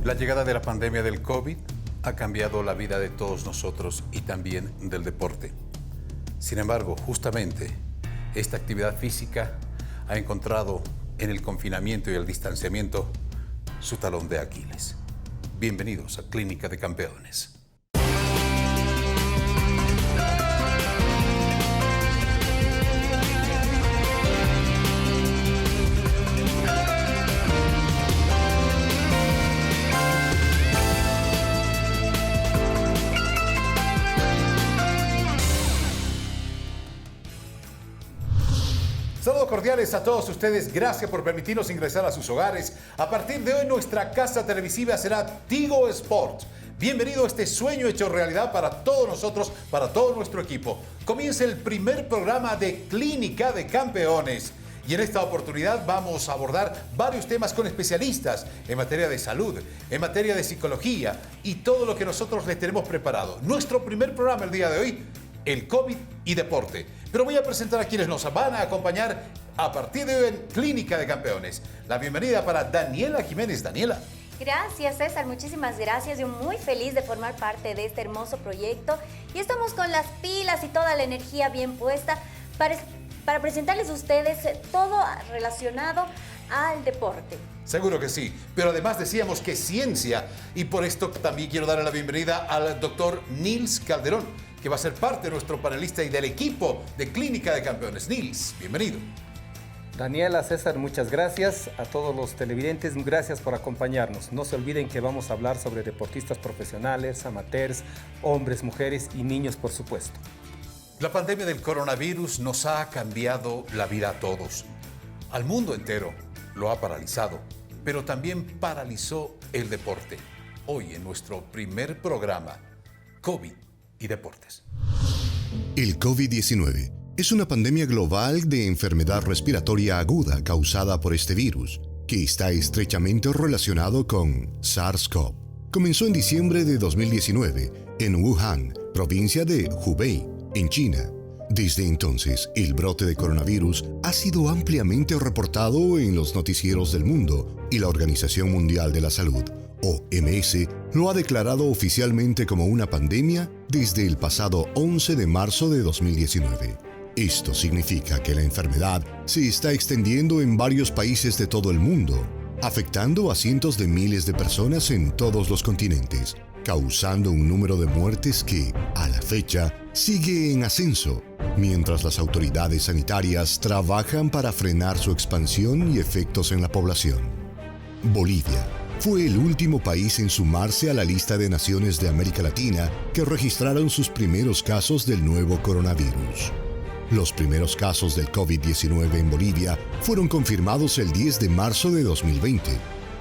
La llegada de la pandemia del COVID ha cambiado la vida de todos nosotros y también del deporte. Sin embargo, justamente esta actividad física ha encontrado en el confinamiento y el distanciamiento su talón de Aquiles. Bienvenidos a Clínica de Campeones. Saludos cordiales a todos ustedes. Gracias por permitirnos ingresar a sus hogares. A partir de hoy, nuestra casa televisiva será Tigo Sports. Bienvenido a este sueño hecho realidad para todos nosotros, para todo nuestro equipo. Comienza el primer programa de Clínica de Campeones. Y en esta oportunidad vamos a abordar varios temas con especialistas en materia de salud, en materia de psicología y todo lo que nosotros les tenemos preparado. Nuestro primer programa el día de hoy, el COVID y deporte. Pero voy a presentar a quienes nos van a acompañar a partir de hoy en Clínica de Campeones. La bienvenida para Daniela Jiménez. Daniela. Gracias, César. Muchísimas gracias. Yo muy feliz de formar parte de este hermoso proyecto. Y estamos con las pilas y toda la energía bien puesta para presentarles a ustedes todo relacionado al deporte. Seguro que sí, pero además decíamos que ciencia, y por esto también quiero darle la bienvenida al doctor Nils Calderón, que va a ser parte de nuestro panelista y del equipo de Clínica de Campeones. Nils, bienvenido. Daniela, César, muchas gracias. A todos los televidentes, gracias por acompañarnos. No se olviden que vamos a hablar sobre deportistas profesionales, amateurs, hombres, mujeres y niños, por supuesto. La pandemia del coronavirus nos ha cambiado la vida a todos. Al mundo entero lo ha paralizado, pero también paralizó el deporte. Hoy en nuestro primer programa, COVID y deportes. El COVID-19 es una pandemia global de enfermedad respiratoria aguda causada por este virus, que está estrechamente relacionado con SARS-CoV. Comenzó en diciembre de 2019 en Wuhan, provincia de Hubei, en China. Desde entonces, el brote de coronavirus ha sido ampliamente reportado en los noticieros del mundo y la Organización Mundial de la Salud, OMS, lo ha declarado oficialmente como una pandemia desde el pasado 11 de marzo de 2019. Esto significa que la enfermedad se está extendiendo en varios países de todo el mundo, afectando a cientos de miles de personas en todos los continentes, causando un número de muertes que, a la fecha, sigue en ascenso, mientras las autoridades sanitarias trabajan para frenar su expansión y efectos en la población. Bolivia fue el último país en sumarse a la lista de naciones de América Latina que registraron sus primeros casos del nuevo coronavirus. Los primeros casos del COVID-19 en Bolivia fueron confirmados el 10 de marzo de 2020.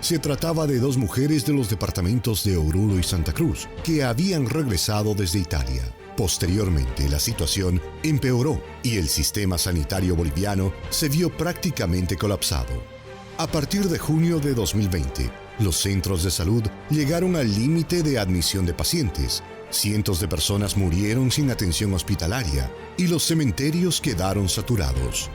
Se trataba de dos mujeres de los departamentos de Oruro y Santa Cruz que habían regresado desde Italia. Posteriormente, la situación empeoró y el sistema sanitario boliviano se vio prácticamente colapsado. A partir de junio de 2020, los centros de salud llegaron al límite de admisión de pacientes. Cientos de personas murieron sin atención hospitalaria y los cementerios quedaron saturados.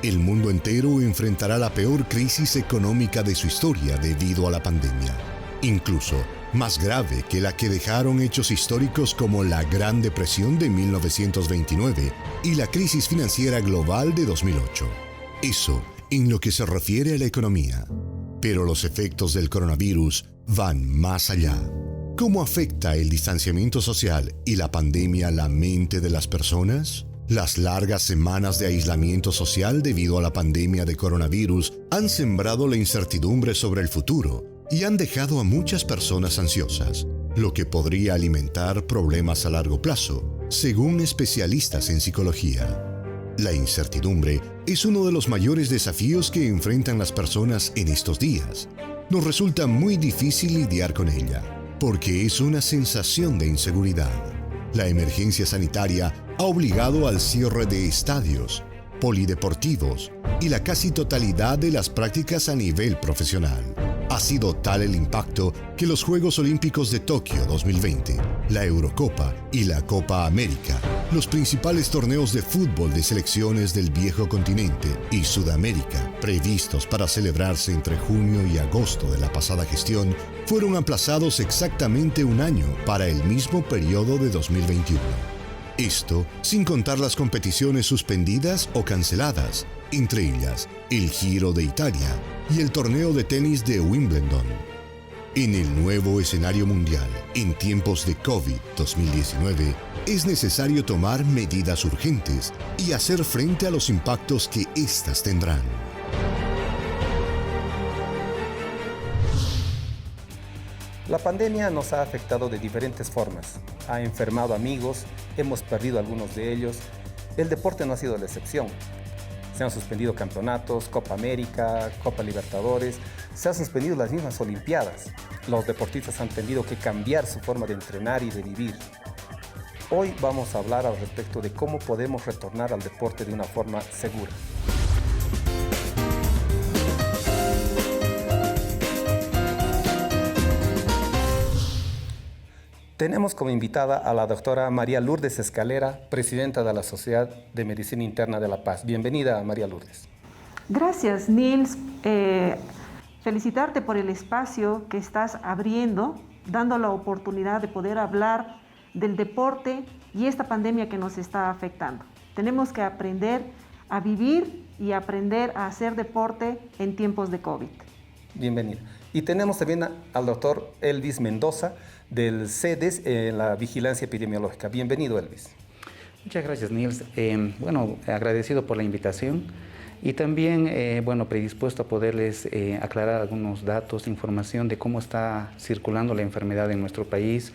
El mundo entero enfrentará la peor crisis económica de su historia debido a la pandemia, incluso más grave que la que dejaron hechos históricos como la Gran Depresión de 1929 y la crisis financiera global de 2008. Eso en lo que se refiere a la economía. Pero los efectos del coronavirus van más allá. ¿Cómo afecta el distanciamiento social y la pandemia la mente de las personas? Las largas semanas de aislamiento social debido a la pandemia de coronavirus han sembrado la incertidumbre sobre el futuro y han dejado a muchas personas ansiosas, lo que podría alimentar problemas a largo plazo, según especialistas en psicología. La incertidumbre es uno de los mayores desafíos que enfrentan las personas en estos días. Nos resulta muy difícil lidiar con ella, porque es una sensación de inseguridad. La emergencia sanitaria ha obligado al cierre de estadios, polideportivos y la casi totalidad de las prácticas a nivel profesional. Ha sido tal el impacto que los Juegos Olímpicos de Tokio 2020, la Eurocopa y la Copa América, los principales torneos de fútbol de selecciones del viejo continente y Sudamérica, previstos para celebrarse entre junio y agosto de la pasada gestión, fueron aplazados exactamente un año para el mismo periodo de 2021. Esto sin contar las competiciones suspendidas o canceladas, entre ellas el Giro de Italia y el torneo de tenis de Wimbledon. En el nuevo escenario mundial, en tiempos de COVID-2019, es necesario tomar medidas urgentes y hacer frente a los impactos que éstas tendrán. La pandemia nos ha afectado de diferentes formas. Ha enfermado amigos, hemos perdido algunos de ellos. El deporte no ha sido la excepción. Se han suspendido campeonatos, Copa América, Copa Libertadores, se han suspendido las mismas Olimpiadas. Los deportistas han tenido que cambiar su forma de entrenar y de vivir. Hoy vamos a hablar al respecto de cómo podemos retornar al deporte de una forma segura. Tenemos como invitada a la doctora María Lourdes Escalera, presidenta de la Sociedad de Medicina Interna de La Paz. Bienvenida, María Lourdes. Gracias, Nils. Felicitarte por el espacio que estás abriendo, dando la oportunidad de poder hablar del deporte y esta pandemia que nos está afectando. Tenemos que aprender a vivir y aprender a hacer deporte en tiempos de COVID. Bienvenida. Y tenemos también al doctor Elvis Mendoza, del CEDES en la vigilancia epidemiológica. Bienvenido, Elvis. Muchas gracias, Nils. Agradecido por la invitación y también, predispuesto a poderles aclarar algunos datos, información de cómo está circulando la enfermedad en nuestro país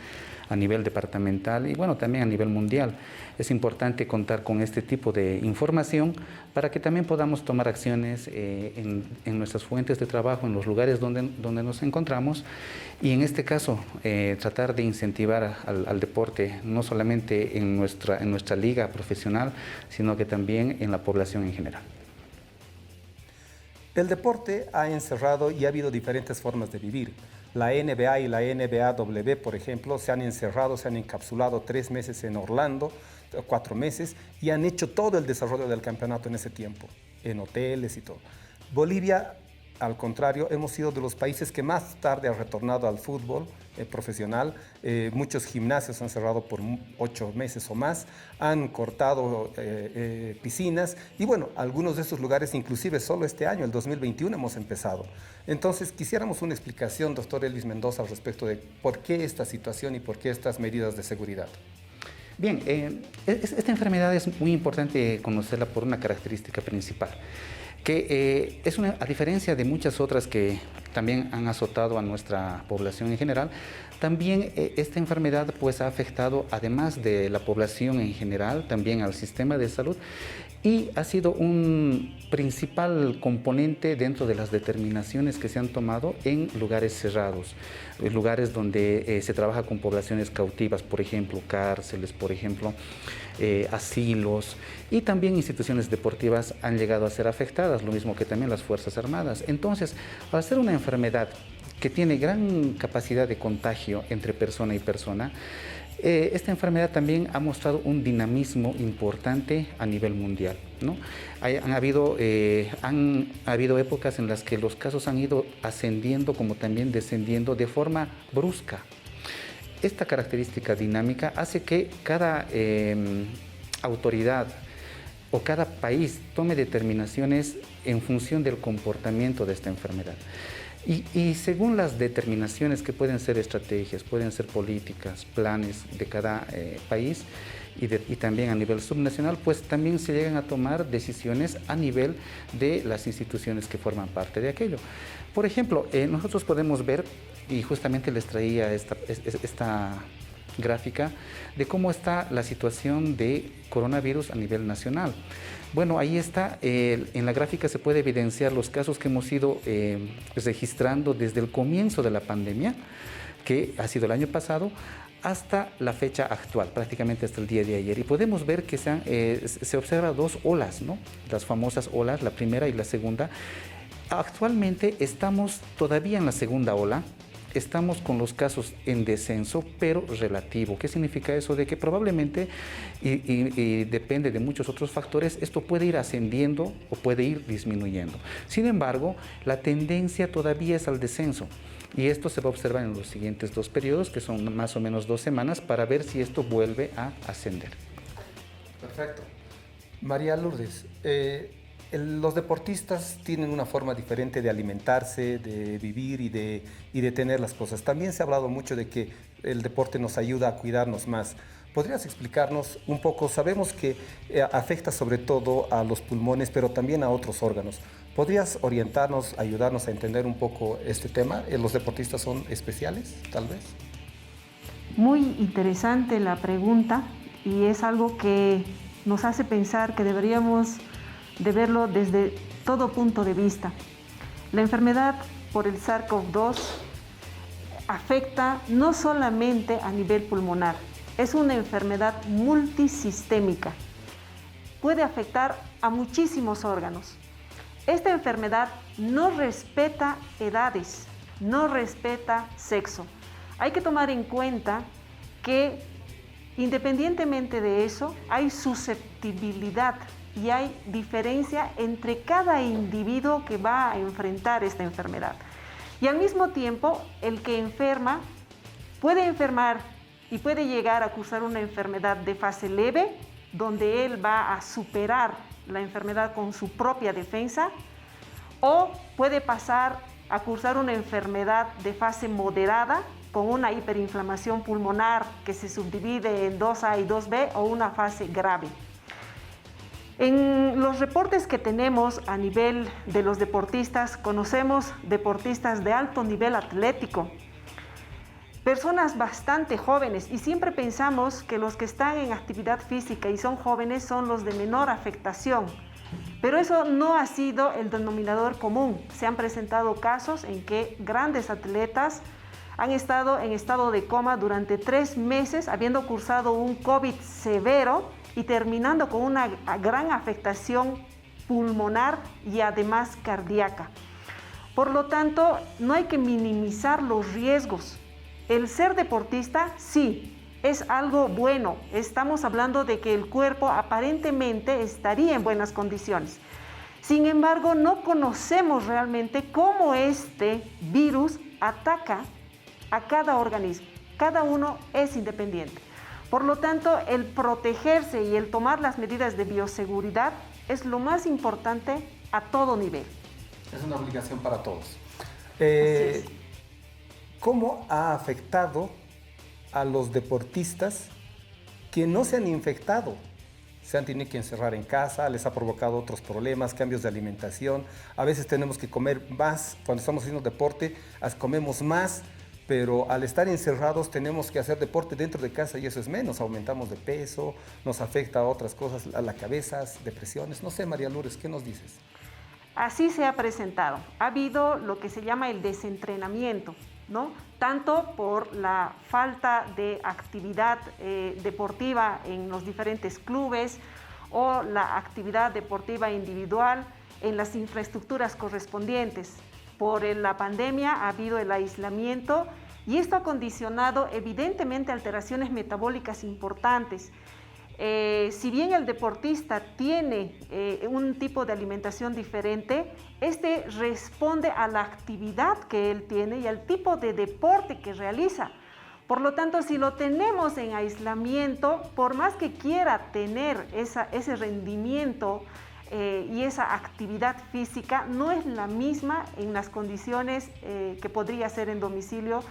a nivel departamental y, también a nivel mundial. Es importante contar con este tipo de información para que también podamos tomar acciones en nuestras fuentes de trabajo, en los lugares donde nos encontramos y en este caso tratar de incentivar al deporte, no solamente en nuestra liga profesional, sino que también en la población en general. El deporte ha encerrado y ha habido diferentes formas de vivir. La NBA y la NBAW, por ejemplo, se han encerrado, se han encapsulado 3 meses en Orlando, 4 meses, y han hecho todo el desarrollo del campeonato en ese tiempo, en hoteles y todo. Bolivia, al contrario, hemos sido de los países que más tarde ha retornado al fútbol profesional. Muchos gimnasios han cerrado por 8 meses o más, han cortado piscinas y algunos de estos lugares inclusive solo este año, el 2021, hemos empezado. Entonces quisiéramos una explicación, doctor Elvis Mendoza, al respecto de por qué esta situación y por qué estas medidas de seguridad. Bien, esta enfermedad es muy importante conocerla por una característica principal, que a diferencia de muchas otras que también han azotado a nuestra población en general, también esta enfermedad ha afectado, además de la población en general, también al sistema de salud y ha sido un principal componente dentro de las determinaciones que se han tomado en lugares cerrados, lugares donde se trabaja con poblaciones cautivas, por ejemplo, cárceles, por ejemplo, asilos y también instituciones deportivas han llegado a ser afectadas, lo mismo que también las Fuerzas Armadas. Entonces, al ser una enfermedad que tiene gran capacidad de contagio entre persona y persona, esta enfermedad también ha mostrado un dinamismo importante a nivel mundial, ¿no? Han habido épocas en las que los casos han ido ascendiendo como también descendiendo de forma brusca. Esta característica dinámica hace que cada autoridad o cada país tome determinaciones en función del comportamiento de esta enfermedad. Y según las determinaciones que pueden ser estrategias, pueden ser políticas, planes de cada país y también a nivel subnacional, también se llegan a tomar decisiones a nivel de las instituciones que forman parte de aquello. Por ejemplo, nosotros podemos ver, y justamente les traía esta gráfica, de cómo está la situación de coronavirus a nivel nacional. Bueno, ahí está, en la gráfica se puede evidenciar los casos que hemos ido registrando desde el comienzo de la pandemia, que ha sido el año pasado, hasta la fecha actual, prácticamente hasta el día de ayer. Y podemos ver que se observan 2 olas, ¿no? Las famosas olas, la primera y la segunda, Actualmente estamos todavía en la segunda ola. Estamos con los casos en descenso, pero relativo. ¿Qué significa eso? De que probablemente, y depende de muchos otros factores, esto puede ir ascendiendo o puede ir disminuyendo. Sin embargo, la tendencia todavía es al descenso. Y esto se va a observar en los siguientes 2 periodos, que son más o menos 2 semanas, para ver si esto vuelve a ascender. Perfecto. María Lourdes, los deportistas tienen una forma diferente de alimentarse, de vivir y de tener las cosas. También se ha hablado mucho de que el deporte nos ayuda a cuidarnos más. ¿Podrías explicarnos un poco? Sabemos que afecta sobre todo a los pulmones, pero también a otros órganos. ¿Podrías orientarnos, ayudarnos a entender un poco este tema? ¿Los deportistas son especiales, tal vez? Muy interesante la pregunta y es algo que nos hace pensar que deberíamos de verlo desde todo punto de vista. La enfermedad por el SARS-CoV-2 afecta no solamente a nivel pulmonar, es una enfermedad multisistémica. Puede afectar a muchísimos órganos. Esta enfermedad no respeta edades, no respeta sexo. Hay que tomar en cuenta que independientemente de eso, hay susceptibilidad y hay diferencia entre cada individuo que va a enfrentar esta enfermedad. Y al mismo tiempo, el que enferma puede enfermar y puede llegar a cursar una enfermedad de fase leve, donde él va a superar la enfermedad con su propia defensa, o puede pasar a cursar una enfermedad de fase moderada, con una hiperinflamación pulmonar que se subdivide en 2A y 2B, o una fase grave. En los reportes que tenemos a nivel de los deportistas, conocemos deportistas de alto nivel atlético, personas bastante jóvenes, y siempre pensamos que los que están en actividad física y son jóvenes son los de menor afectación, pero eso no ha sido el denominador común. Se han presentado casos en que grandes atletas han estado en estado de coma durante 3 meses, habiendo cursado un COVID severo y terminando con una gran afectación pulmonar y además cardíaca. Por lo tanto, no hay que minimizar los riesgos. El ser deportista, sí, es algo bueno. Estamos hablando de que el cuerpo aparentemente estaría en buenas condiciones. Sin embargo, no conocemos realmente cómo este virus ataca a cada organismo. Cada uno es independiente. Por lo tanto, el protegerse y el tomar las medidas de bioseguridad es lo más importante a todo nivel. Es una obligación para todos. Así es. ¿Cómo ha afectado a los deportistas que no se han infectado? Se han tenido que encerrar en casa, les ha provocado otros problemas, cambios de alimentación. A veces tenemos que comer más, cuando estamos haciendo deporte, comemos más, pero al estar encerrados tenemos que hacer deporte dentro de casa y eso es menos. Aumentamos de peso, nos afecta a otras cosas, a la cabeza, depresiones. No sé, María Lourdes, ¿qué nos dices? Así se ha presentado. Ha habido lo que se llama el desentrenamiento, ¿no? Tanto por la falta de actividad deportiva en los diferentes clubes o la actividad deportiva individual en las infraestructuras correspondientes. Por la pandemia ha habido el aislamiento y esto ha condicionado evidentemente alteraciones metabólicas importantes. Si bien el deportista tiene un tipo de alimentación diferente, este responde a la actividad que él tiene y al tipo de deporte que realiza. Por lo tanto, si lo tenemos en aislamiento, por más que quiera tener ese rendimiento y esa actividad física, no es la misma en las condiciones que podría ser en domicilio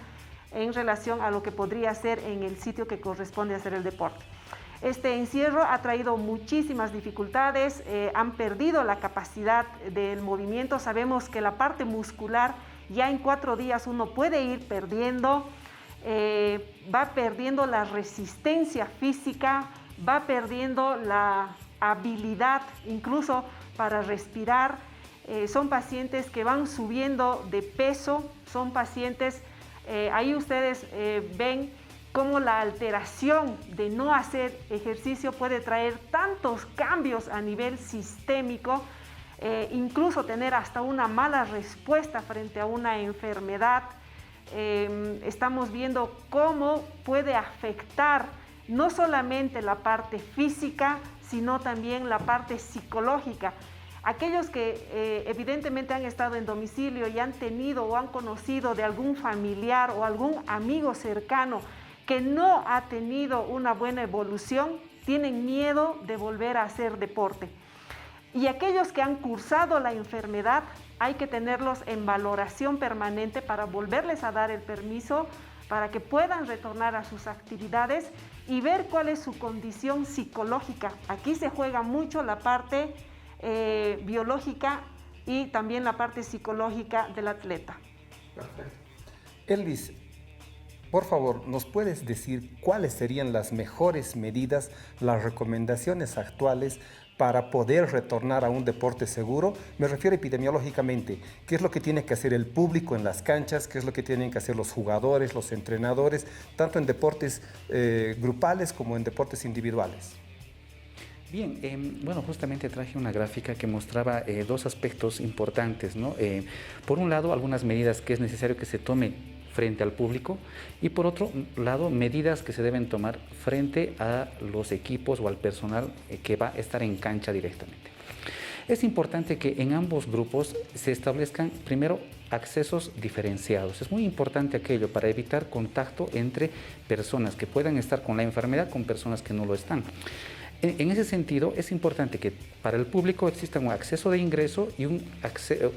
en relación a lo que podría ser en el sitio que corresponde hacer el deporte. Este encierro ha traído muchísimas dificultades, han perdido la capacidad del movimiento. Sabemos que la parte muscular ya en 4 días uno puede ir perdiendo, va perdiendo la resistencia física, va perdiendo la habilidad incluso para respirar. Son pacientes que van subiendo de peso, son pacientes, ahí ustedes ven cómo la alteración de no hacer ejercicio puede traer tantos cambios a nivel sistémico incluso tener hasta una mala respuesta frente a una enfermedad. Estamos viendo cómo puede afectar no solamente la parte física, sino también la parte psicológica. Aquellos que evidentemente han estado en domicilio y han tenido o han conocido de algún familiar o algún amigo cercano que no ha tenido una buena evolución, tienen miedo de volver a hacer deporte. Y aquellos que han cursado la enfermedad, hay que tenerlos en valoración permanente para volverles a dar el permiso para que puedan retornar a sus actividades y ver cuál es su condición psicológica. Aquí se juega mucho la parte biológica y también la parte psicológica del atleta. Perfecto. Elvis, por favor, ¿nos puedes decir cuáles serían las mejores medidas, las recomendaciones actuales para poder retornar a un deporte seguro? Me refiero epidemiológicamente. ¿Qué es lo que tiene que hacer el público en las canchas? ¿Qué es lo que tienen que hacer los jugadores, los entrenadores, tanto en deportes grupales como en deportes individuales? Bien, bueno, justamente traje una gráfica que mostraba dos aspectos importantes, ¿no? Por un lado, algunas medidas que es necesario que se tome frente al público y por otro lado, medidas que se deben tomar frente a los equipos o al personal que va a estar en cancha directamente. Es importante que en ambos grupos se establezcan primero accesos diferenciados. Es muy importante aquello para evitar contacto entre personas que puedan estar con la enfermedad con personas que no lo están. En ese sentido, es importante que para el público exista un acceso de ingreso y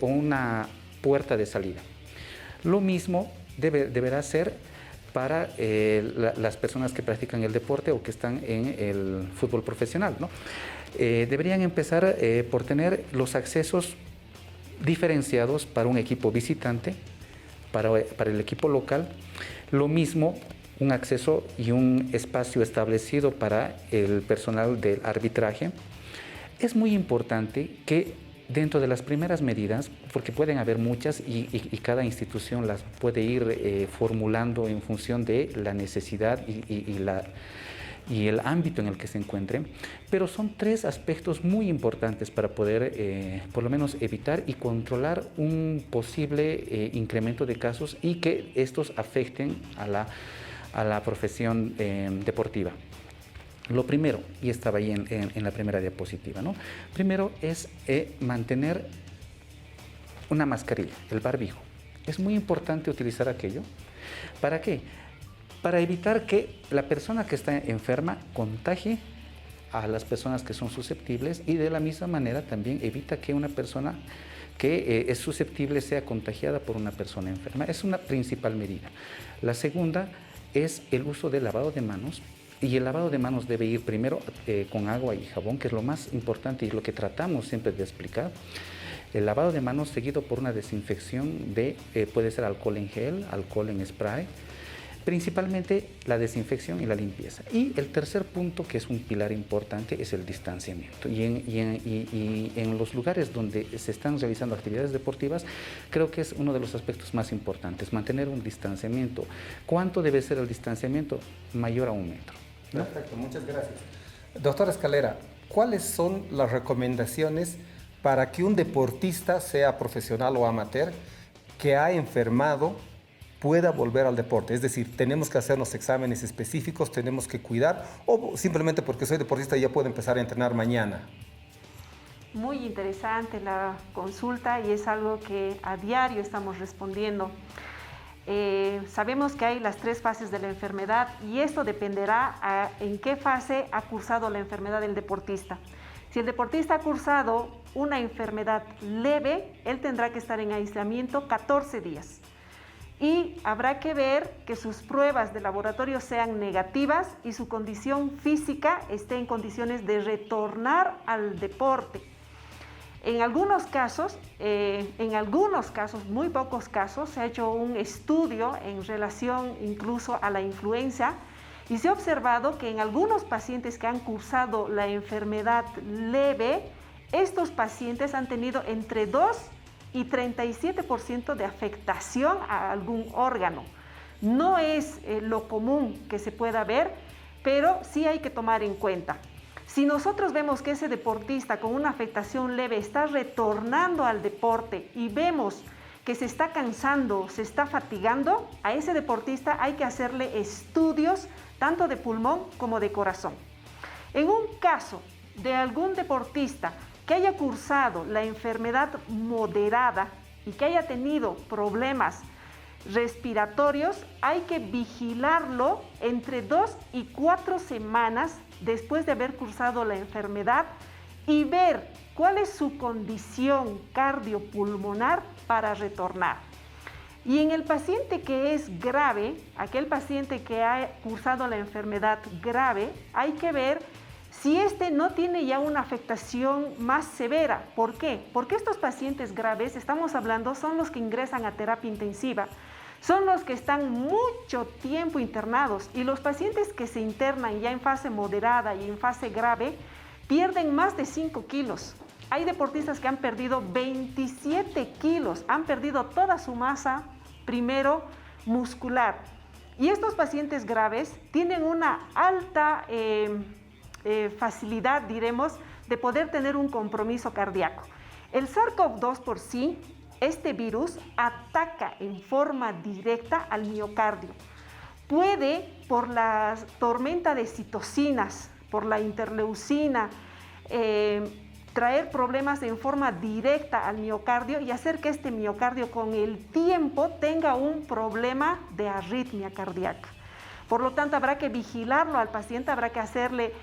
una puerta de salida. Lo mismo deberá ser para las personas que practican el deporte o que están en el fútbol profesional, ¿no? Deberían empezar por tener los accesos diferenciados para un equipo visitante, para el equipo local. Lo mismo, un acceso y un espacio establecido para el personal del arbitraje. Es muy importante que dentro de las primeras medidas, porque pueden haber muchas y cada institución las puede ir formulando en función de la necesidad y el ámbito en el que se encuentren, pero son tres aspectos muy importantes para poder por lo menos evitar y controlar un posible incremento de casos y que estos afecten a la profesión deportiva. Lo primero, y estaba ahí en la primera diapositiva, ¿no? Primero es mantener una mascarilla, el barbijo. Es muy importante utilizar aquello. ¿Para qué? Para evitar que la persona que está enferma contagie a las personas que son susceptibles y de la misma manera también evita que una persona que es susceptible sea contagiada por una persona enferma. Es una principal medida. La segunda es el uso del lavado de manos. Y el lavado de manos debe ir primero con agua y jabón, que es lo más importante y lo que tratamos siempre de explicar. El lavado de manos seguido por una desinfección puede ser alcohol en gel, alcohol en spray, principalmente la desinfección y la limpieza. Y el tercer punto, que es un pilar importante, es el distanciamiento. Y en los lugares donde se están realizando actividades deportivas, creo que es uno de los aspectos más importantes, mantener un distanciamiento. ¿Cuánto debe ser el distanciamiento? Mayor a 1 metro. ¿No? Perfecto, muchas gracias. Doctora Escalera, ¿cuáles son las recomendaciones para que un deportista, sea profesional o amateur, que ha enfermado, pueda volver al deporte? Es decir, ¿tenemos que hacernos exámenes específicos, tenemos que cuidar o simplemente porque soy deportista ya puedo empezar a entrenar mañana? Muy interesante la consulta y es algo que a diario estamos respondiendo. Sabemos que hay las 3 fases de la enfermedad y esto dependerá en qué fase ha cursado la enfermedad el deportista. Si el deportista ha cursado una enfermedad leve, él tendrá que estar en aislamiento 14 días. Y habrá que ver que sus pruebas de laboratorio sean negativas y su condición física esté en condiciones de retornar al deporte. En algunos casos, muy pocos casos, se ha hecho un estudio en relación incluso a la influenza y se ha observado que en algunos pacientes que han cursado la enfermedad leve, estos pacientes han tenido entre 2 y 37% de afectación a algún órgano. No es lo común que se pueda ver, pero sí hay que tomar en cuenta. Si nosotros vemos que ese deportista con una afectación leve está retornando al deporte y vemos que se está cansando, se está fatigando, a ese deportista hay que hacerle estudios tanto de pulmón como de corazón. En un caso de algún deportista que haya cursado la enfermedad moderada y que haya tenido problemas respiratorios, hay que vigilarlo entre 2 y 4 semanas después de haber cursado la enfermedad y ver cuál es su condición cardiopulmonar para retornar. Y en el paciente que es grave, aquel paciente que ha cursado la enfermedad grave, hay que ver si este no tiene ya una afectación más severa. ¿Por qué? Porque estos pacientes graves, estamos hablando, son los que ingresan a terapia intensiva, son los que están mucho tiempo internados, y los pacientes que se internan ya en fase moderada y en fase grave pierden más de 5 kilos. Hay deportistas que han perdido 27 kilos, han perdido toda su masa, primero, muscular. Y estos pacientes graves tienen una alta facilidad, diremos, de poder tener un compromiso cardíaco. El SARS-CoV-2 por sí, este virus ataca en forma directa al miocardio. Puede, por la tormenta de citocinas, por la interleucina, traer problemas en forma directa al miocardio y hacer que este miocardio con el tiempo tenga un problema de arritmia cardíaca. Por lo tanto, habrá que vigilarlo al paciente, habrá que hacerle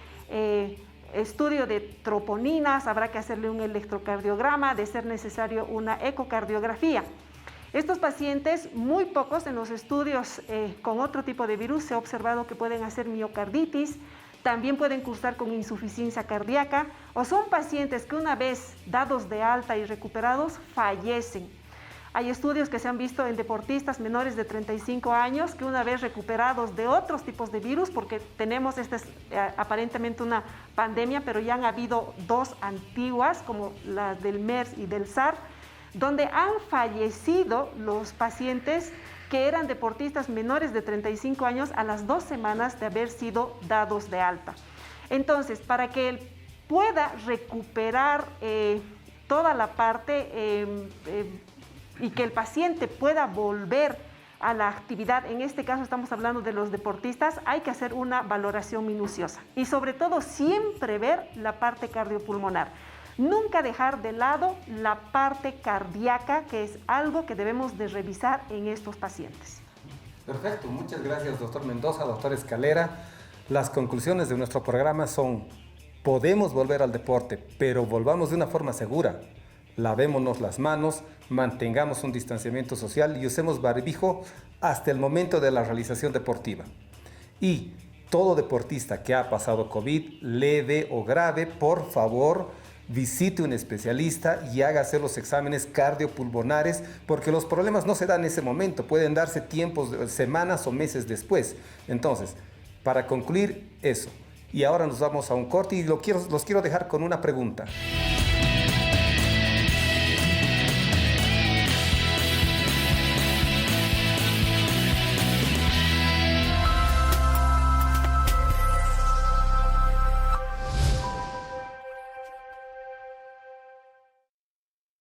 estudio de troponinas, habrá que hacerle un electrocardiograma, de ser necesario una ecocardiografía. Estos pacientes, muy pocos en los estudios con otro tipo de virus, se ha observado que pueden hacer miocarditis, también pueden cursar con insuficiencia cardíaca, o son pacientes que una vez dados de alta y recuperados fallecen. Hay estudios que se han visto en deportistas menores de 35 años que una vez recuperados de otros tipos de virus, porque tenemos aparentemente una pandemia, pero ya han habido 2 antiguas, como las del MERS y del SARS, donde han fallecido los pacientes que eran deportistas menores de 35 años a las 2 semanas de haber sido dados de alta. Entonces, para que él pueda recuperar toda la parte y que el paciente pueda volver a la actividad, en este caso estamos hablando de los deportistas, hay que hacer una valoración minuciosa y sobre todo siempre ver la parte cardiopulmonar. Nunca dejar de lado la parte cardíaca, que es algo que debemos de revisar en estos pacientes. Perfecto, muchas gracias, doctor Mendoza, doctor Escalera. Las conclusiones de nuestro programa son: podemos volver al deporte, pero volvamos de una forma segura. Lavémonos las manos, mantengamos un distanciamiento social y usemos barbijo hasta el momento de la realización deportiva. Y todo deportista que ha pasado COVID, leve o grave, por favor, visite un especialista y hágase los exámenes cardiopulmonares, porque los problemas no se dan en ese momento, pueden darse tiempos, semanas o meses después. Entonces, para concluir eso, y ahora nos vamos a un corte y los quiero dejar con una pregunta.